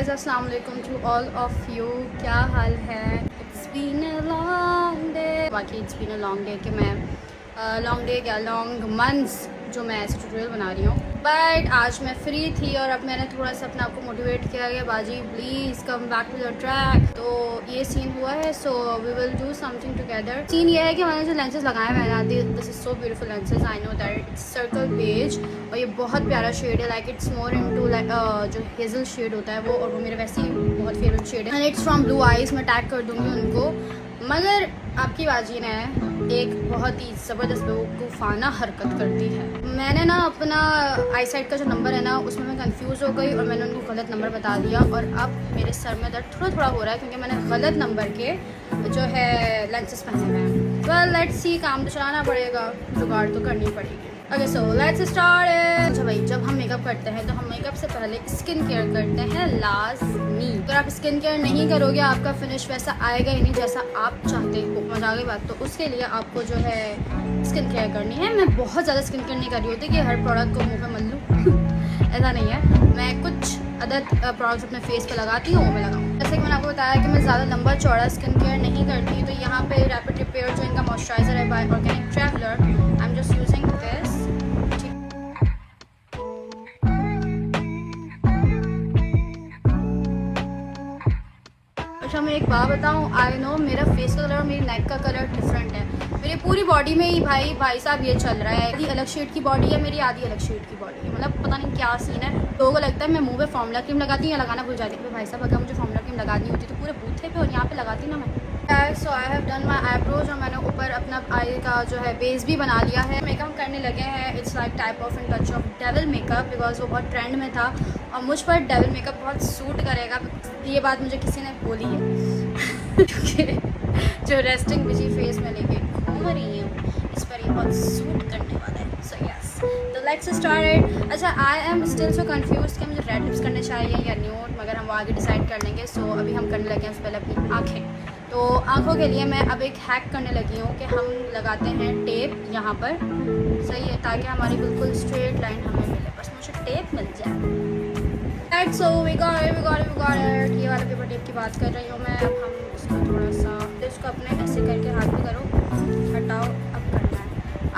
Guys, अस्सलाम वालेकुम to all of you. क्या हाल है? It's been a long day. बाकी it's been a long day कि मैं लॉन्ग डे क्या लॉन्ग मंथ्स जो मैं ऐसे ट्यूटोरियल बना रही हूँ। बट आज मैं फ्री थी और अब मैंने थोड़ा सा अपने आप को मोटिवेट किया कि बाजी please come back to the track. तो ये सीन हुआ है, so we will do something together. Scene ये है कि मैंने जो लेंसेज लगाए हुए हैं, this is so beautiful lenses. I know that it's circle beige और ये बहुत प्यारा शेड है। Like it's more into like जो हेजल शेड होता है वो, और वो मेरे वैसे ही बहुत फेवरेट शेड है। And it's from blue eyes. मैं टैग कर दूँगी उनको। मगर आपकी बाजी ने एक बहुत ही ज़बरदस्त बेवकूफ़ाना हरकत कर दी है। मैंने ना अपना आई साइड का जो नंबर है ना, उसमें मैं कंफ्यूज हो गई और मैंने उनको गलत नंबर बता दिया। और अब मेरे सर में दर्द थोड़ा थोड़ा हो रहा है क्योंकि मैंने गलत नंबर के जो है लेंसेज पहने हुए हैं। वेल लेट्स सी, काम तो चलाना पड़ेगा, जुगाड़ तो करनी पड़ेगी। Okay so let's start. अच्छा भाई, जब हम मेकअप करते हैं तो हम मेकअप से पहले स्किन केयर करते हैं लाजमी। अगर आप स्किन केयर नहीं करोगे आपका फिनिश वैसा आएगा ही नहीं जैसा आप चाहते हो। मजा आ गई बात। तो उसके लिए आपको जो है स्किन केयर करनी है। मैं बहुत ज़्यादा स्किन केयर नहीं कर रही होती कि हर प्रोडक्ट को मुँह पे मल लूँ ऐसा नहीं है। मैं कुछ अदर प्रोडक्ट्स अपने फेस पे लगाती हूँ, वो मैं लगाऊँ। जैसे कि मैंने आपको बताया कि मैं ज़्यादा लंबा चौड़ा स्किन केयर नहीं करती। तो यहाँ पे रैपिड रिपेयर जो इनका मॉइस्चराइजर है by Organic Traveller, I am just using this. अच्छा मैं एक बात बताऊँ, आई नो मेरा फेस का कलर और मेरी नेक का कलर डिफरेंट है। मेरी पूरी बॉडी में ही भाई साहब ये चल रहा है। आधी अलग शेड की बॉडी है मेरी, आधी अलग शेड की बॉडी है। मतलब पता नहीं क्या सीन है। लोगों को लगता है मैं मुंह पे फार्मूला क्रीम लगाती हूँ या लगाना भूल जाती हूँ। भाई साहब अगर मुझे फार्मूला क्रीम लगानी होती तो पूरे बूथे पे और यहाँ पे लगाती ना मैं। So I have done my eyebrows और मैंने ऊपर अपना आई का जो है बेस भी बना लिया है। मेकअप करने लगे हैं। It's like type of in touch of devil makeup because वो बहुत ट्रेंड में था और मुझ पर डेविल मेकअप बहुत सूट करेगा। ये बात मुझे किसी ने बोली है क्योंकि जो रेस्टिंग बिजी फेस में लेके घूम रही हूँ इस पर ये बहुत सूट करने वाला है। सो यस, तो लेट्स स्टार्ट। अच्छा I am still so confuse कि मुझे रेड लिप्स करने चाहिए या न्यूड, मगर हम वो आगे डिसाइड कर लेंगे। सो अभी हम करने लगे हैं उससे पहले अपनी आँखें। तो आँखों के लिए मैं अब एक हैक करने लगी हूँ कि हम लगाते हैं टेप यहाँ पर, सही है, ताकि हमारी बिल्कुल स्ट्रेट लाइन हमें मिले। बस मुझे टेप मिल जाए। So we got it. ये वाला पेपर टेप की बात कर रही हूँ मैं। अब हम इसको थोड़ा सा इसको अपने ऐसे करके हाथ में करो, हटाओ। अब करना है,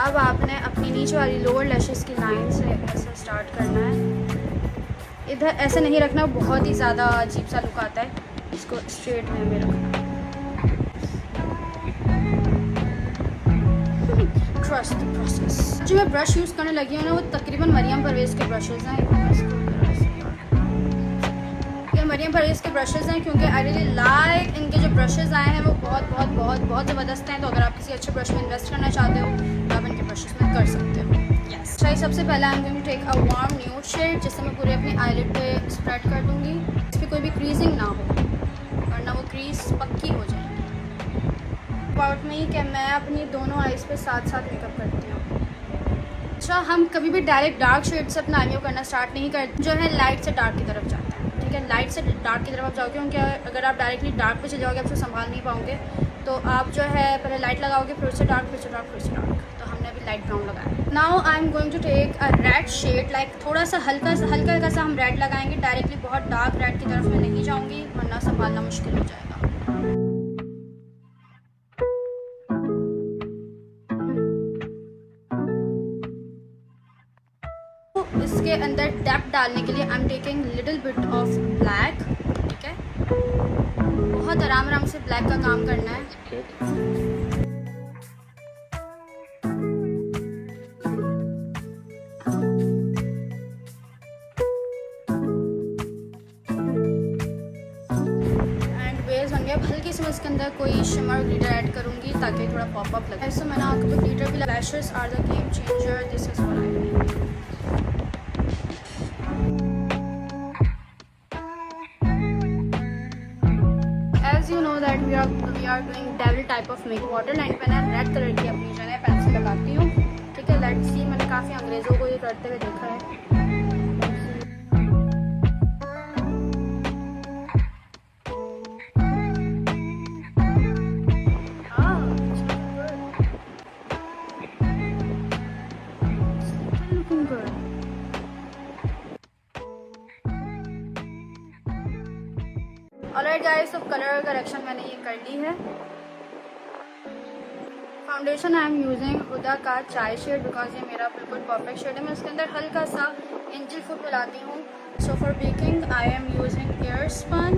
अब आपने अपनी नीचे वाली लोअर लैशेस की लाइन से ऐसे स्टार्ट करना है। इधर ऐसे नहीं रखना, बहुत ही ज़्यादा अजीब सा लुक आता है। इसको स्ट्रेट में हमें रखना है। Trust the process. जो मैं ब्रश यूज़ करने लगी हूँ ना वो तकरीबन मरियम परवेज़ के ब्रशेज़ हैं। ये मरियम परवेज़ के ब्रशेज़ हैं क्योंकि आई रियली लाइक इनके जो ब्रशेज़ आए हैं वो बहुत ज़बरदस्त हैं। तो अगर आप किसी अच्छे ब्रश में इन्वेस्ट करना चाहते हो तो आप इनके ब्रशेज़ में कर सकते हो। यस, अच्छा सबसे पहले I am going to take a warm nude shade जिससे मैं पूरे अपनी आईलिड पे स्प्रेड कर दूँगी। इस पर कोई भी क्रीजिंग ना हो वरना वो क्रीज पक्की हो जाएगी। अबाउट में ही कि मैं अपनी दोनों आइज़ पे साथ साथ मेकअप करती हूँ। अच्छा हम कभी भी डायरेक्ट डार्क शेड से अपना आई करना स्टार्ट नहीं करते, जो है लाइट से डार्क की तरफ जाता है। ठीक है, लाइट से डार्क की तरफ आप जाओगे क्योंकि अगर आप डायरेक्टली डार्क पे चले जाओगे आप उसको संभाल नहीं पाओगे। तो आप जो है पहले लाइट लगाओगे, फिर से डार्क, फिर से डार्क, फिर से डार्क। तो हमने अभी लाइट ब्राउन लगाया। Now I am going to take a red shade, like थोड़ा सा हल्का सा हम रेड लगाएंगे। डायरेक्टली बहुत डार्क रेड की तरफ मैं नहीं जाऊँगी वरना संभालना मुश्किल हो जाएगा। इसके अंदर डेप्थ डालने के लिए I am taking little bit of black. ठीक है, बहुत आराम से ब्लैक का काम करना है। एंड बेस बन गया। हल्की से मैं इसके अंदर कोई शिमर ग्लिटर ऐड करूँगी ताकि थोड़ा पॉपअप लगे। ऐसे मैंने आंखों पे ग्लिटर भी लगाया। Lashes are the game changer, this is what I mean. As you know that we are doing devil type of makeup। Water line पे ना रेड कलर की अपनी जो है पेंसिल लगाती हूँ। ठीक है, लेट्स सी, मैंने काफ़ी अंग्रेज़ों को ये करते हुए देखा है। ऑलराइट गाइस, तो कलर करेक्शन मैंने ये कर ली है। फाउंडेशन आई एम यूजिंग हुदा का चाय शेड बिकॉज ये मेरा बिल्कुल परफेक्ट शेड है। मैं उसके अंदर हल्का सा एंजल फूड मिलाती हूँ। So for baking I am using Airspun.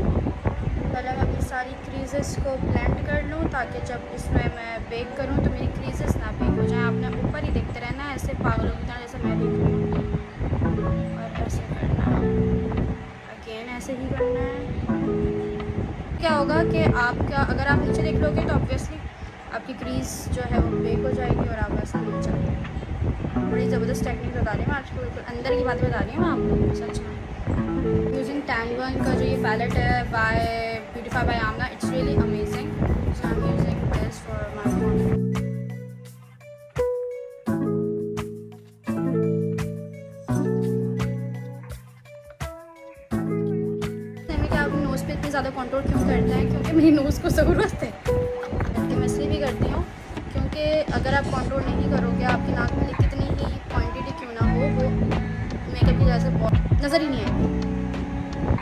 पहले मैं अपनी सारी क्रीजेस को ब्लेंड कर लूँ ताकि जब इसमें मैं बेक करूँ तो मेरी क्रीजेस ना बेक हो जाएं। आपने ऊपर ही देखते रहना है ऐसे पागलों की तरह जैसे मैं देख रही हूँ, और ऐसे करना है, अगेन ऐसे ही करना है। क्या होगा कि आपका अगर आप नीचे देख लोगे तो ऑब्वियसली आपकी क्रीज जो है वो बेक हो जाएगी और आप ऐसा नहीं चाहते। बड़ी ज़बरदस्त टेक्निक बता रही हूँ मैं आपको, बिल्कुल अंदर की बात बता रही हूँ मैं आप लोगों को सच में। यूजिंग टैंगवन का जो ये पैलेट है by Beautify by Amna, it's really amazing. So I am using this for my confidence. क्या आप नोज़ पे इतनी ज़्यादा कंट्रोल क्यों करते हैं? क्योंकि मेरी नोज़ को ज़रूरत है। मैं इसलिए भी करती हूँ क्योंकि अगर आप कंट्रोल नहीं करोगे, आपकी नाक में कितनी ही क्वांटिटी क्यों ना हो, वो मेकअप की वजह से बहुत नज़र ही नहीं आएगी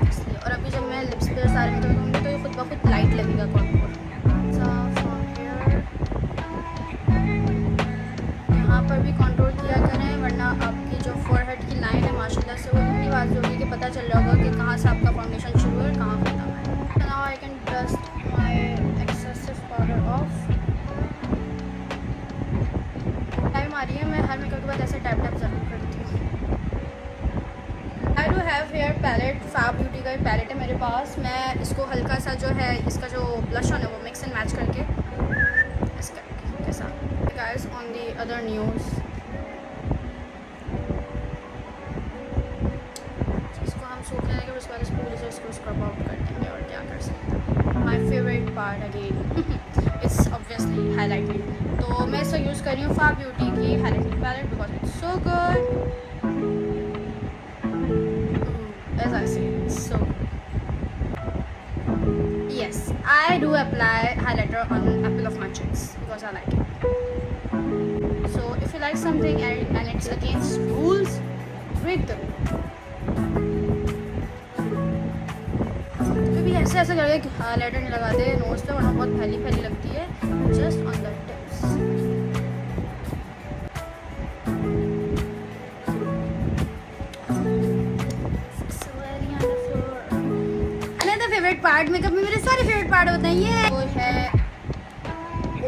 इसलिए। और अभी जब मैं लिप्स पे सारे में करूँगी तो ये खुद ब खुद लाइट लगेगा कंट्रोल। यहाँ पर भी कंट्रोल किया करें वरना आपकी जो फोरहेड की लाइन है माशाल्लाह से वो इतनी वाज़ होगी कि पता चल रहा होगा कि कहाँ से आपका फाउंडेशन शुरू है और कहाँ ख़त्म है। Now I can dust my excessive powder off. Time आ रही है, मैं हर मेकअप के बाद ऐसे टैप टैप ज़रूर करती हूँ। I do have hair palette, Fab Beauty का पैलेट है मेरे पास। मैं इसको हल्का सा जो है इसका जो ब्लश ऑन है वो मिक्स एंड मैच करके इसके साथ guys on the other news. इसको हम सूखने देंगे, उसके बाद इस पूरे से इसको स्क्रब आउट कर देंगे और क्या कर सकते हैं। My favourite part again it's obviously highlighting. तो मैं इसको यूज़ कर रही हूँ फैब ब्यूटी की highlighting palette because it's so good. As I say, so yes, I do apply highlighter on apple of my cheeks because I like it. So if you like something and it's against rules, break the rule. कभी ऐसे ऐसे करके highlighter नहीं लगाते knows पे वरना बहुत फैली फैली लगती है। Just on the tips. Favourite part makeup में मेरे सारे फेवरेट पार्ट होते हैं, ये वो है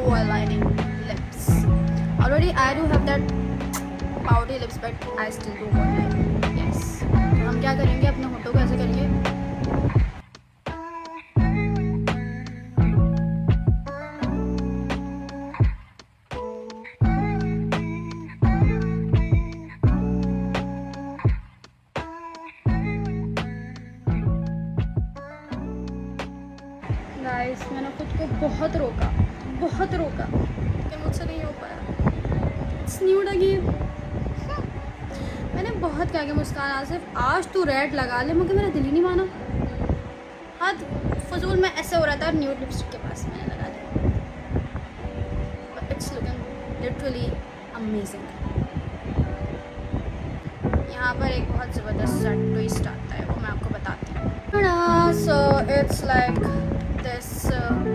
Oval lining lips. Already I do have that powdery lips but I still do want it. Yes, हम क्या करेंगे अपने होठों को ऐसे करेंगे। गाइस मैंने खुद को बहुत रोका कि मुझसे नहीं हो पाया। It's new again. मैंने बहुत कहा कि मुस्कान आसिफ आज तू रेड लगा ले, मगर मेरा दिल ही नहीं माना। हद फजूल में ऐसे हो रहा था न्यूड लिपस्टिक के पास मैंने लगा दिया। But it's looking literally amazing. यहाँ पर एक बहुत ज़बरदस्त सा ट्विस्ट आता है, वो मैं आपको बताती हूँ। So it's like this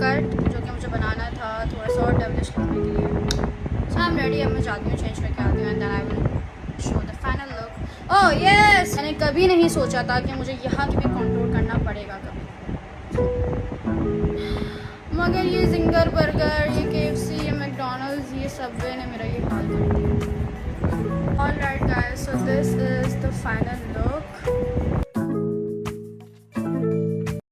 cut जो कि मुझे बनाना था थोड़ा सा और डेवलिश करने के लिए। So I am ready. अब मैं जाती हूँ, चेंज करके आती हूँ and then I will show the final look. Oh yes, मैंने कभी नहीं सोचा था कि मुझे यहाँ की भी कंट्रोल करना पड़ेगा कभी, मगर ये जिंगर बर्गर, ये KFC, ये मैकडॉनल्ड्स, ये सबवे ने मेरा ये हाल कर दिया। Alright guys, so this is the final